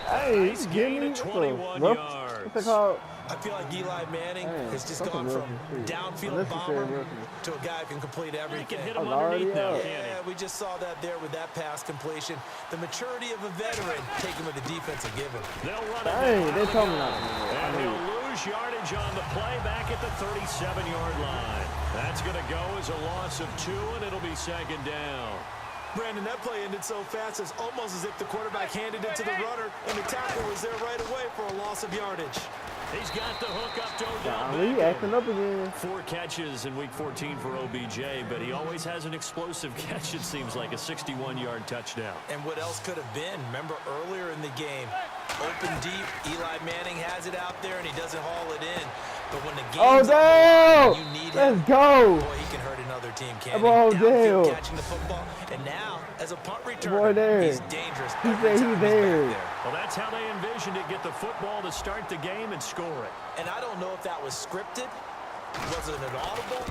Hey, Nice gain of 21 yards. What's it called? I feel like Eli Manning has just gone from downfield bomber to a guy who can complete everything. He can hit him underneath now, yeah, we just saw that there with that pass completion. The maturity of a veteran taken with the defensive given. They'll run it. They told me not to. And they'll lose yardage on the play back at the 37-yard line. That's going to go as a loss of 2, and it'll be second down. Brandon, that play ended so fast, it's almost as if the quarterback handed it to the runner, and the tackle was there right away for a loss of yardage. He's got the hook up to He acting up again. 4 catches in Week 14 for OBJ, but he always has an explosive catch, it seems like, a 61-yard touchdown. And what else could have been? Remember earlier in the game, open deep, Eli Manning has it out there, and he doesn't haul it in. But when the game's over, you need him. Let's go. Boy, he can hurt another team, can't he? Downfield catching the football. And now, as a punt returner, he's dangerous. He said he's there. Well, that's how they envisioned it, get the football to start the game and score it. And I don't know if that was scripted, was it an audible,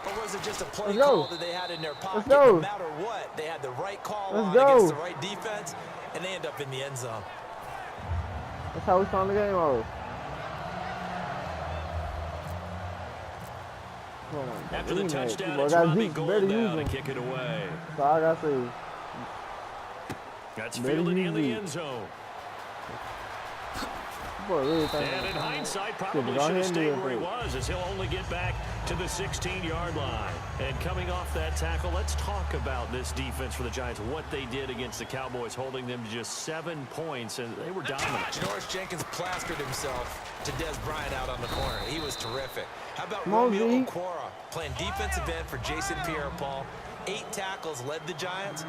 or was it just a play call that they had in their pocket? No matter what, they had the right call against the right defense, and they end up in the end zone. That's how we found the game over. After the touchdown, it's Robbie Gould now to kick it away. So I got to see. That's fielded in the end zone. Really and in hindsight, probably should have stayed where he was, as he'll only get back to the 16-yard line. And coming off that tackle, let's talk about this defense for the Giants, what they did against the Cowboys, holding them to just 7 points, and they were dominant. Norris Jenkins plastered himself to Des Bryant out on the corner. He was terrific. How about Romeo Okwara playing defensive end for Jason Pierre-Paul? 8 tackles led the Giants.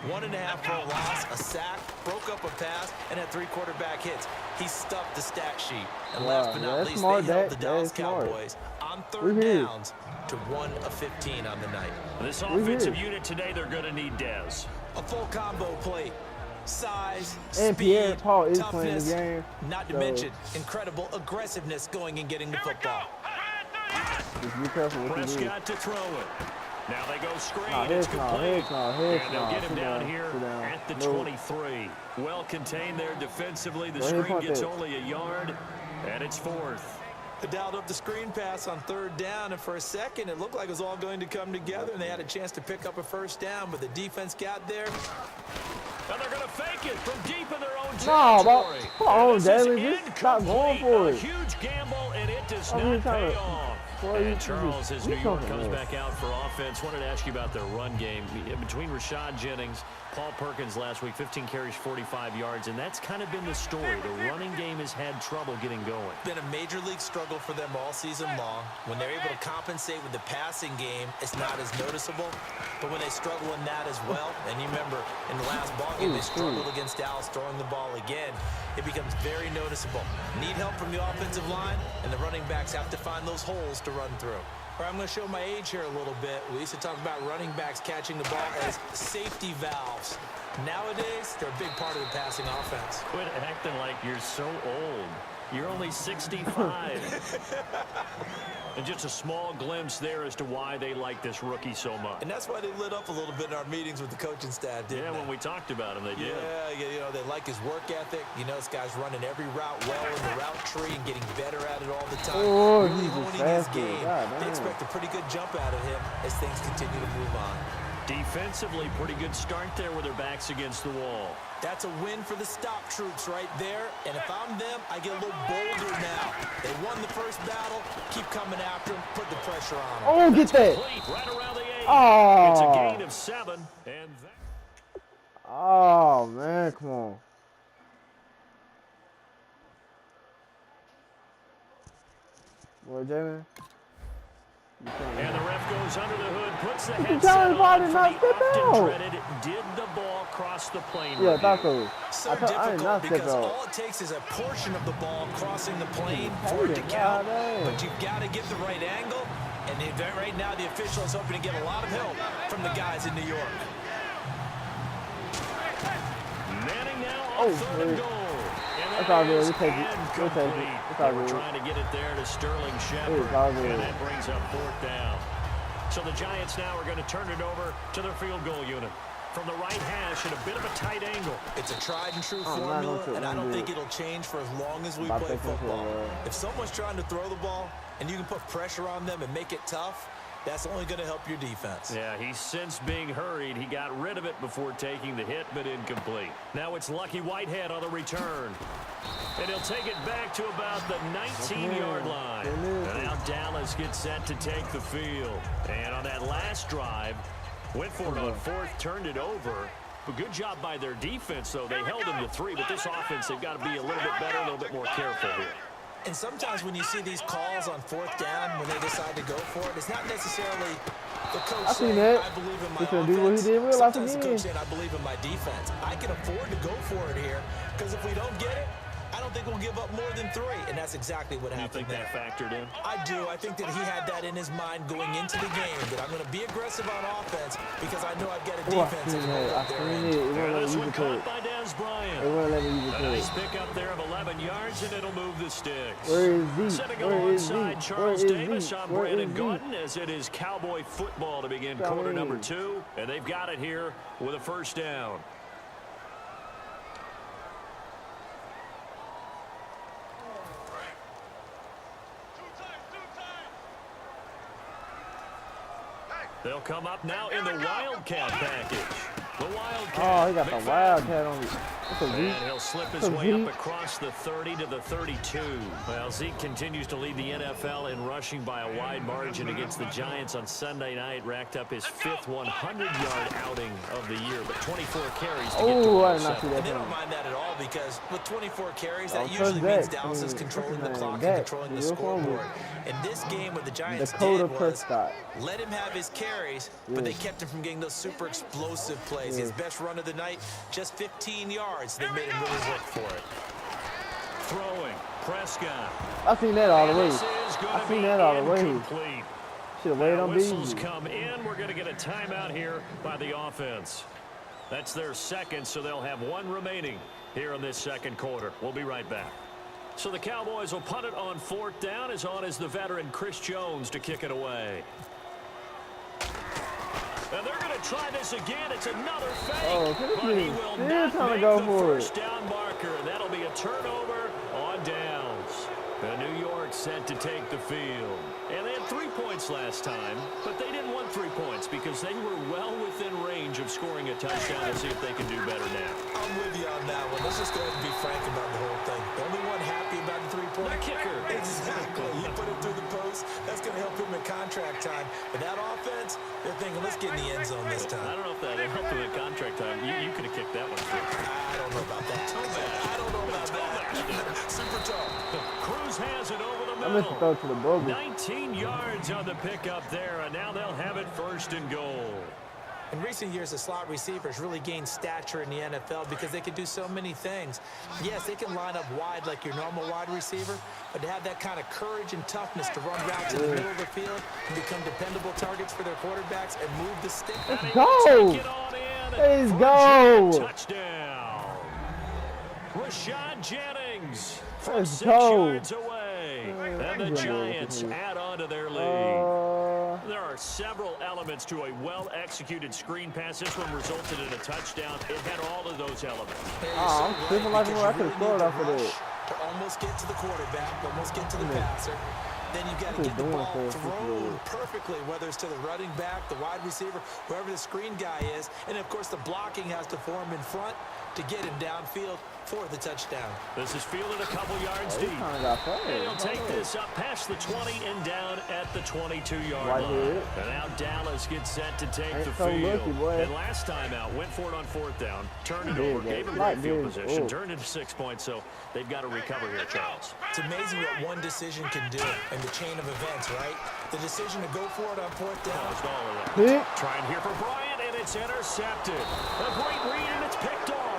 1.5 for a loss, a sack, broke up a pass, and had 3 quarterback hits. He stuffed the stat sheet. And last but not least, they held the Dallas Cowboys on 3rd downs to 1 of 15 on the night. This offensive unit today, they're going to need Dez. A full combo plate. Size, and speed, Pierre-Paul is toughness, playing the game. Not to mention incredible aggressiveness going and getting the football. Prescott to throw it. Now they go screen. It's complete. And they'll get him down here at the 23. Well contained there defensively. The screen gets only a yard, and it's 4th. They dialed up the screen pass on 3rd down, and for a second it looked like it was all going to come together, and they had a chance to pick up a 1st down, but the defense got there. And they're going to fake it from deep in their own territory. Come on, Jaylon, just stop going for it. A huge gamble, and it does not pay off. And Charles, as New York comes back out for offense, wanted to ask you about their run game. Between Rashad Jennings, Paul Perkins last week, 15 carries, 45 yards, and that's kind of been the story. The running game has had trouble getting going. Been a major league struggle for them all season long. When they're able to compensate with the passing game, it's not as noticeable. But when they struggle in that as well, and you remember in the last ballgame, they struggled against Dallas throwing the ball again, it becomes very noticeable. Need help from the offensive line, and the running backs have to find those holes to run through. All right, I'm going to show my age here a little bit. We used to talk about running backs catching the ball as safety valves. Nowadays, they're a big part of the passing offense. Quit acting like you're so old. You're only 65. And just a small glimpse there as to why they like this rookie so much. And that's why they lit up a little bit in our meetings with the coaching staff, didn't they? When we talked about him, they did. Yeah, you know, they like his work ethic. You know, this guy's running every route well in the route tree and getting better at it all the time. Really honing his game. They expect a pretty good jump out of him as things continue to move on. Defensively, pretty good start there with their backs against the wall. That's a win for the stop troops right there. And if I'm them, I get a little bolder now. They won the first battle. Keep coming after them. Put the pressure on them. Oh, get that. Right around the 8. Oh. It's a gain of 7. And oh, man, come on. What, Jaylon? And the ref goes under the hood, puts the headset on for the often dreaded, did the ball cross the plane? Yeah, that's so. So difficult because all it takes is a portion of the ball crossing the plane for it to count, but you've got to get the right angle, and right now the official is hoping to get a lot of help from the guys in New York. Manning now on 3rd and goal. That's all good. We take it. We'll take it. It's all good. Trying to get it there to Sterling Shepard, and that brings up 4th down. So the Giants now are going to turn it over to their field goal unit. from the right hash at a bit of a tight angle. It's a tried and true formula, and I don't think it'll change for as long as we play football. If someone's trying to throw the ball and you can put pressure on them and make it tough, that's only going to help your defense. Yeah, he sensed being hurried. He got rid of it before taking the hit, but incomplete. Now it's Lucky Whitehead on the return. And he'll take it back to about the 19-yard line. And now Dallas gets set to take the field. And on that last drive, went for it on fourth, turned it over. But good job by their defense, though. They held him to 3, but this offense, they've got to be a little bit better, a little bit more careful here. And sometimes when you see these calls on fourth down, when they decide to go for it, it's not necessarily the coach saying, I believe in my offense. Sometimes the coach saying, I believe in my defense. I can afford to go for it here, because if we don't get it, I don't think we'll give up more than 3, and that's exactly what happened there. You think that factored in? I do. I think that he had that in his mind going into the game, that I'm going to be aggressive on offense because I know I've got a defense that's going up there. This one caught by Dez Bryant. A nice pickup there of 11 yards, and it'll move the sticks. Where is he? Setting alongside Charles Davis on Brandon Gordon as it is Cowboy football to begin quarter number 2, and they've got it here with a first down. They'll come up now in the Wildcat package. The Wildcat. Oh, he got the Wildcat on me. And he'll slip his way up across the 30 to the 32. Well, Zeke continues to lead the NFL in rushing by a wide margin against the Giants on Sunday night. Racked up his 5th 100-yard outing of the year, but 24 carries to get to I did not see that. And they don't mind that at all because with 24 carries, that usually means Dallas is controlling the clock and controlling the scoreboard. And this game, what the Giants did was let him have his carries, but they kept him from getting those super explosive plays. His best run of the night, just 15 yards. They made him really work for it. Throwing, Prescott. I seen that all the way. I seen that all the way. Should have waited on these. Whistles come in. We're going to get a timeout here by the offense. That's their second, so they'll have 1 remaining here in this second quarter. We'll be right back. So the Cowboys will punt it on 4th down. As on is the veteran Chris Jones to kick it away. And they're going to try this again. It's another fake. But he will not make the first down marker. That'll be a turnover on downs. And New York set to take the field. And they had 3 points last time, but they didn't want 3 points because they were well within range of scoring a touchdown. To see if they can do better now. I'm with you on that one. Let's just go ahead and be frank about the whole thing. The only one happy about the 3-point. The kicker. Exactly. You put it through the post. That's going to help him in contract time. But that offense, they're thinking, let's get in the end zone this time. I don't know if that helped him in contract time. You could have kicked that one through. I don't know about that. I don't know about that. Super tough. Cruz has it over the middle. I missed the throw to the bogus. 19 yards on the pickup there, and now they'll have it 1st and goal. In recent years, the slot receivers really gained stature in the NFL because they can do so many things. Yes, they can line up wide like your normal wide receiver, but to have that kind of courage and toughness to run routes in the middle of the field and become dependable targets for their quarterbacks and move the stick. Let's go! Let's go! Touchdown. Rashad Jennings from Let's 6 go. yards away. And the Giants add on to their lead. There are several elements to a well-executed screen pass. This one resulted in a touchdown. It had all of those elements. I'm feeling like I could have scored off of it. To almost get to the quarterback, almost get to the passer. Then you've got to get the ball thrown perfectly, whether it's to the running back, the wide receiver, whoever the screen guy is. And, of course, the blocking has to form in front to get him downfield for the touchdown. This is fielded a couple yards deep. And he'll take this up past the 20 and down at the 22-yard line. And now Dallas gets set to take the field. And last time out, went for it on 4th down, turned it over, gave him great field position, turned it to 6 points, so they've got to recover here, Charles. It's amazing what one decision can do in the chain of events, right? The decision to go for it on 4th down. Trying here for Bryant, and it's intercepted. A great read, and it's picked off.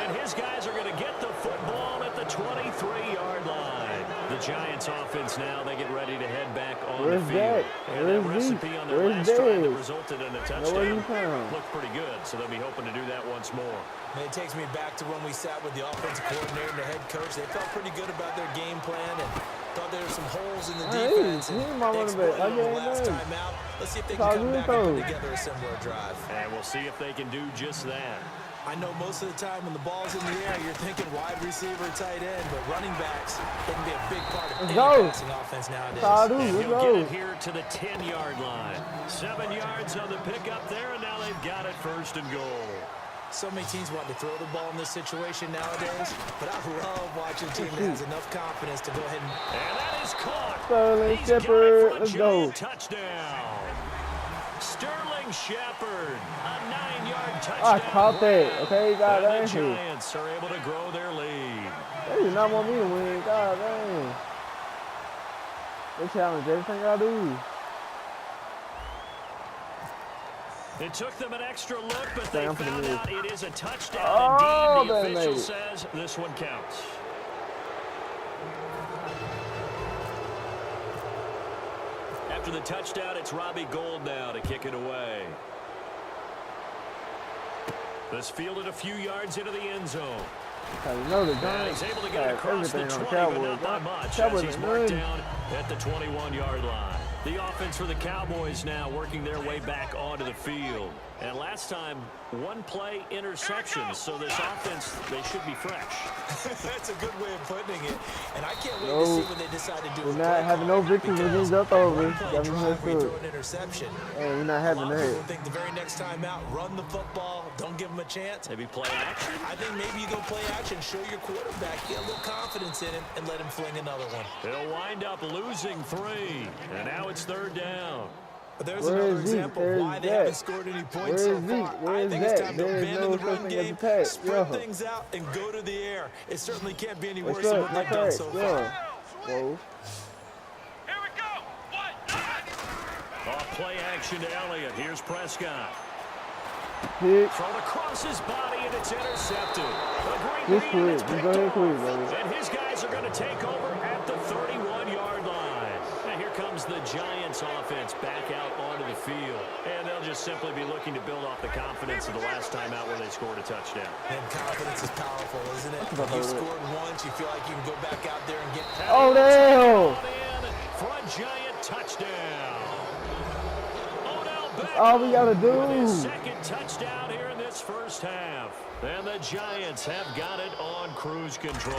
And his guys are going to get the football at the 23-yard line. The Giants offense now. They get ready to head back on Where's the field. that? And Where's that recipe on their Where's last drive that Dave? resulted in a Where's touchdown he from? looked pretty good, so they'll be hoping to do that once more. And it takes me back to when we sat with the offensive coordinator and the head coach. They felt pretty good about their game plan and thought there were some holes in the defense. He And my they running back. exploited I them the can't last know. time out. Let's see if they It's can all come good, back and though. put together a similar drive. And we'll see if they can do just that. I know most of the time when the ball's in the air, you're thinking wide receiver, tight end, but running backs can be a big part of any passing offense nowadays. And he'll get it here to the 10-yard line. 7 yards on the pickup there, and now they've got it 1st and goal. So many teams want to throw the ball in this situation nowadays, but I love watching a team that has enough confidence to go ahead and that is caught. Sterling Shepard, let's go. Touchdown. Sterling Shepard, a 9-yard touchdown. I caught that. Okay, God and dang. the Giants are able to grow their lead. They do not want me to win. God dang. They challenge everything I do. It took them an extra look, but they Damn, found out it is a touchdown. Oh, indeed, the they official made it. says this one counts. After the touchdown, it's Robbie Gould now to kick it away. This fielded a few yards into the end zone. You know the And he's able to get it across the 20, but not by much, as he's marked down at the 21-yard line. The offense for the Cowboys now working their way back onto the field. And last time, 1-play interception. So this offense, they should be fresh. That's a good way of putting it. And I can't wait to see what they decide to do. We're not having no victories against us over. That was We throw an interception. Hey, we're not having A lot of people that. think the very next time out, run the football, don't give them a chance. Maybe play action. I think maybe you go play action, show your quarterback, get a little confidence in him, and let him fling another one. They'll wind up losing 3. And now it's 3rd down. But there's another example of why they haven't scored any points so far. I think it's time to abandon the run game, spread things out, and go to the air. It certainly can't be any worse than what they've done so far. Whoa. Off play action to Elliott. Here's Prescott. Pick. Thrown across his body, and it's intercepted. Just quick. Just go ahead quick, baby. And his guys are going to take over at the 31-yard line. And here comes the Giants offense back out onto the field. And they'll just simply be looking to build off the confidence of the last time out where they scored a touchdown. And confidence is powerful, isn't it? When you scored once, you feel like you can go back out there and get... Oh, damn! For a Giant touchdown. That's all we got to do. With his 2nd touchdown here in this first half. And the Giants have got it on cruise control.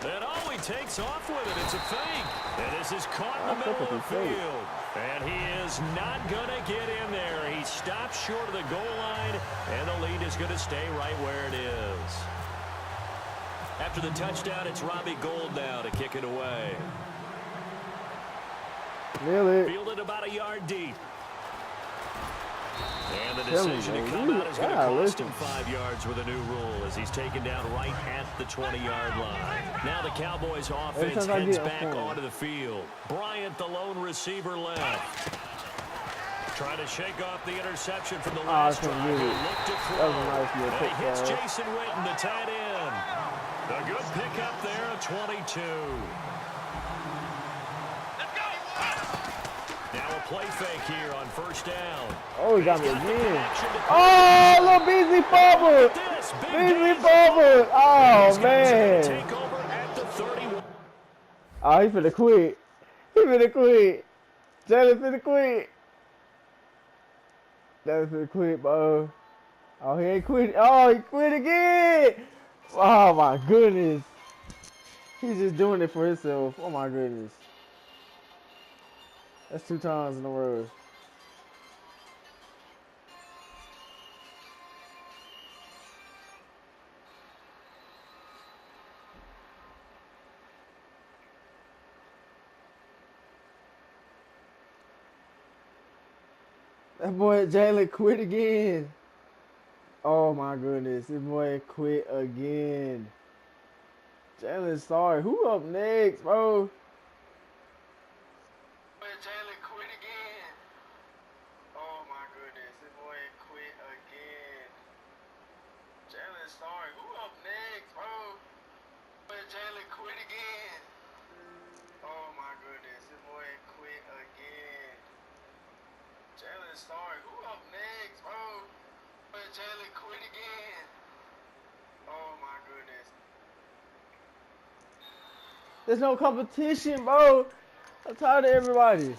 And oh, he takes off with it. It's a fake. And this is caught in the middle of the field. And he is not going to get in there. He stops short of the goal line, and the lead is going to stay right where it is. After the touchdown, it's Robbie Gould now to kick it away. Really? Fielded about a yard deep. And the decision to come out is going to cost him 5 yards with a new rule as he's taken down right at the 20-yard line. Now the Cowboys offense heads back onto the field. Bryant, the lone receiver, left. Trying to shake off the interception from the last drive. Looked to throw. And he hits Jason Witten, the tight end. A good pickup there at 22. Now a play fake here on 1st down. Oh, he got me again. Oh, little Beasley fumbled. Beasley fumbled. Oh, man. Oh, he finna quit. He finna quit. Jaylon finna quit. Jaylon finna quit, bro. Oh, he ain't quit. Oh, he quit again. Oh, my goodness. He's just doing it for himself. Oh, my goodness. That's 2 times in a row. That boy Jaylon quit again. Oh my goodness, this boy quit again. Jaylon, sorry. Who up next, bro? Jaylon quit again. Oh my goodness, this boy quit again. Jaylon, sorry. Who up next, bro? Jaylon quit again. started. Who up next, bro? But Jaylon quit again. Oh my goodness. There's no competition, bro. I'm tired of everybody.